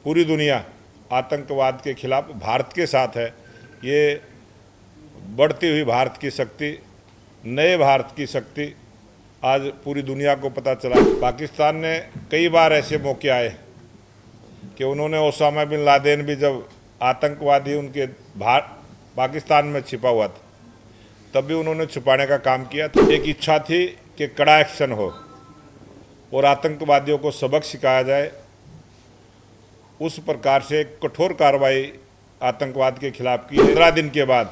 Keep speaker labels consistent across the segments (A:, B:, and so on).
A: पूरी दुनिया आतंकवाद के खिलाफ भारत के साथ है। ये बढ़ती हुई भारत की शक्ति, नए भारत की शक्ति आज पूरी दुनिया को पता चला। पाकिस्तान ने कई बार ऐसे मौके आए कि उन्होंने ओसामा बिन लादेन भी, जब आतंकवादी उनके पाकिस्तान में छिपा हुआ था, तब भी उन्होंने छुपाने का काम किया था। एक इच्छा थी कि कड़ा एक्शन हो और आतंकवादियों को सबक सिखाया जाए। उस प्रकार से कठोर कार्रवाई आतंकवाद के खिलाफ की। 15 दिन के बाद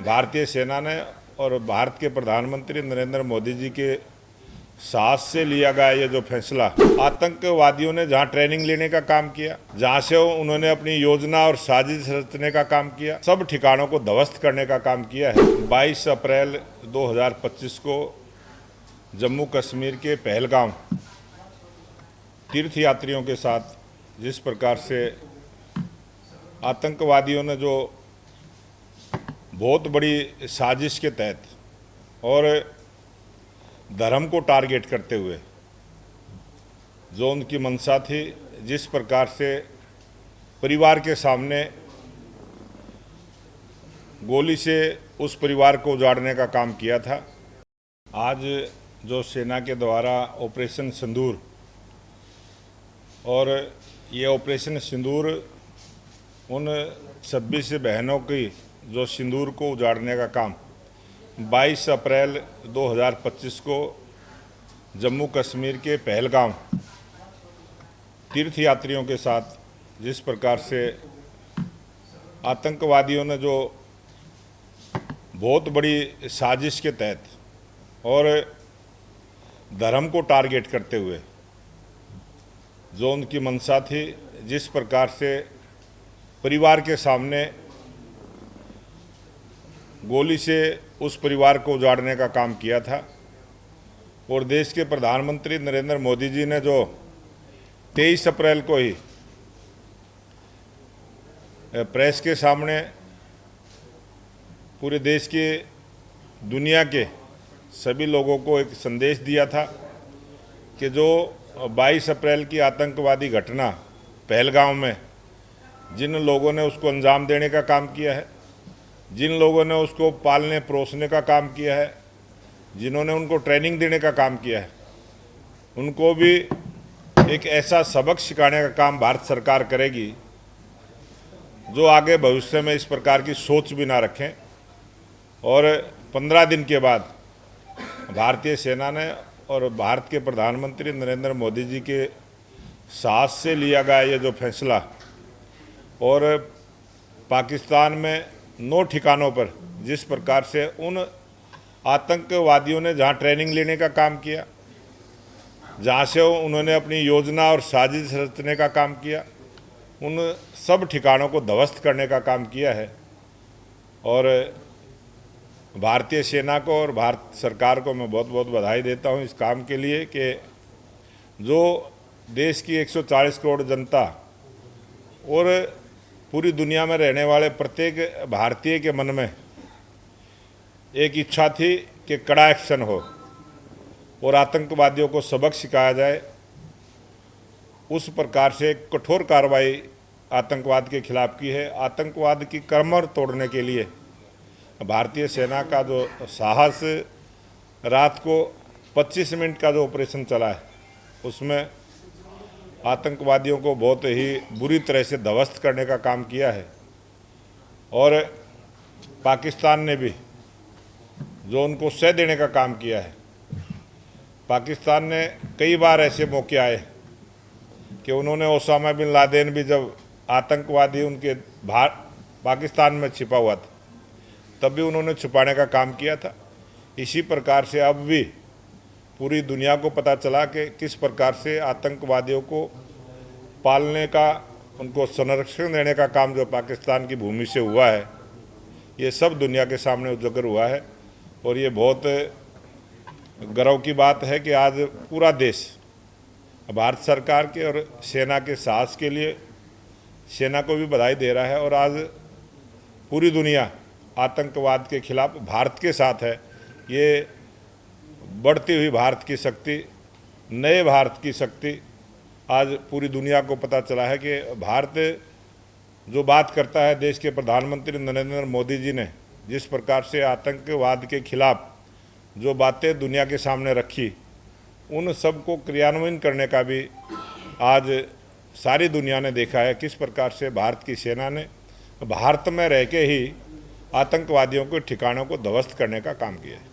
A: भारतीय सेना ने और भारत के प्रधानमंत्री नरेंद्र मोदी जी के साहस से लिया गया ये जो फैसला, आतंकवादियों ने जहां ट्रेनिंग लेने का काम किया, जहां से उन्होंने अपनी योजना और साजिश रचने का काम किया, सब ठिकानों को ध्वस्त करने का काम किया है। 22 अप्रैल 2025 को जम्मू कश्मीर के पहलगाम तीर्थ यात्रियों के साथ जिस प्रकार से आतंकवादियों ने जो बहुत बड़ी साजिश के तहत और धर्म को टारगेट करते हुए जो उनकी मंशा थी, जिस प्रकार से परिवार के सामने गोली से उस परिवार को उजाड़ने का काम किया था, आज जो सेना के द्वारा ऑपरेशन सिंदूर, और ये ऑपरेशन सिंदूर उन 26 बहनों की जो सिंदूर को उजाड़ने का काम 22 अप्रैल 2025 को जम्मू कश्मीर के पहलगाम तीर्थ यात्रियों के साथ जिस प्रकार से आतंकवादियों ने जो बहुत बड़ी साजिश के तहत और धर्म को टारगेट करते हुए जो उनकी मंशा थी, जिस प्रकार से परिवार के सामने गोली से उस परिवार को उजाड़ने का काम किया था, और देश के प्रधानमंत्री नरेंद्र मोदी जी ने जो 23 अप्रैल को ही प्रेस के सामने पूरे देश के, दुनिया के सभी लोगों को एक संदेश दिया था कि जो 22 अप्रैल की आतंकवादी घटना पहलगाम में जिन लोगों ने उसको अंजाम देने का काम किया है, जिन लोगों ने उसको पालने परोसने का काम किया है, जिन्होंने उनको ट्रेनिंग देने का काम किया है, उनको भी एक ऐसा सबक सिखाने का काम भारत सरकार करेगी जो आगे भविष्य में इस प्रकार की सोच भी ना रखें। और 15 दिन के बाद भारतीय सेना ने और भारत के प्रधानमंत्री नरेंद्र मोदी जी के साहस से लिया गया ये जो फैसला, और पाकिस्तान में 9 ठिकानों पर जिस प्रकार से उन आतंकवादियों ने जहां ट्रेनिंग लेने का काम किया, जहां से उन्होंने अपनी योजना और साजिश रचने का काम किया, उन सब ठिकानों को ध्वस्त करने का काम किया है। और भारतीय सेना को और भारत सरकार को मैं बहुत बहुत बधाई देता हूं इस काम के लिए कि जो देश की 140 करोड़ जनता और पूरी दुनिया में रहने वाले प्रत्येक भारतीय के मन में एक इच्छा थी कि कड़ा एक्शन हो और आतंकवादियों को सबक सिखाया जाए। उस प्रकार से कठोर कार्रवाई आतंकवाद के खिलाफ की है। आतंकवाद की कमर तोड़ने के लिए भारतीय सेना का जो साहस, रात को 25 मिनट का जो ऑपरेशन चला है, उसमें आतंकवादियों को बहुत ही बुरी तरह से ध्वस्त करने का काम किया है। और पाकिस्तान ने भी जो उनको सह देने का काम किया है। पाकिस्तान ने कई बार ऐसे मौके आए कि उन्होंने ओसामा बिन लादेन भी, जब आतंकवादी उनके पाकिस्तान में छिपा हुआ था, तब भी उन्होंने छुपाने का काम किया था। इसी प्रकार से अब भी पूरी दुनिया को पता चला कि किस प्रकार से आतंकवादियों को पालने का, उनको संरक्षण देने का काम जो पाकिस्तान की भूमि से हुआ है, ये सब दुनिया के सामने उजागर हुआ है। और ये बहुत गर्व की बात है कि आज पूरा देश भारत सरकार के और सेना के साहस के लिए सेना को भी बधाई दे रहा है। और आज पूरी दुनिया आतंकवाद के खिलाफ भारत के साथ है। ये बढ़ती हुई भारत की शक्ति, नए भारत की शक्ति आज पूरी दुनिया को पता चला है कि भारत जो बात करता है, देश के प्रधानमंत्री नरेंद्र मोदी जी ने जिस प्रकार से आतंकवाद के खिलाफ जो बातें दुनिया के सामने रखी, उन सब को क्रियान्वयन करने का भी आज सारी दुनिया ने देखा है किस प्रकार से भारत की सेना ने भारत में रह के ही आतंकवादियों के ठिकानों को ध्वस्त करने का काम किया है।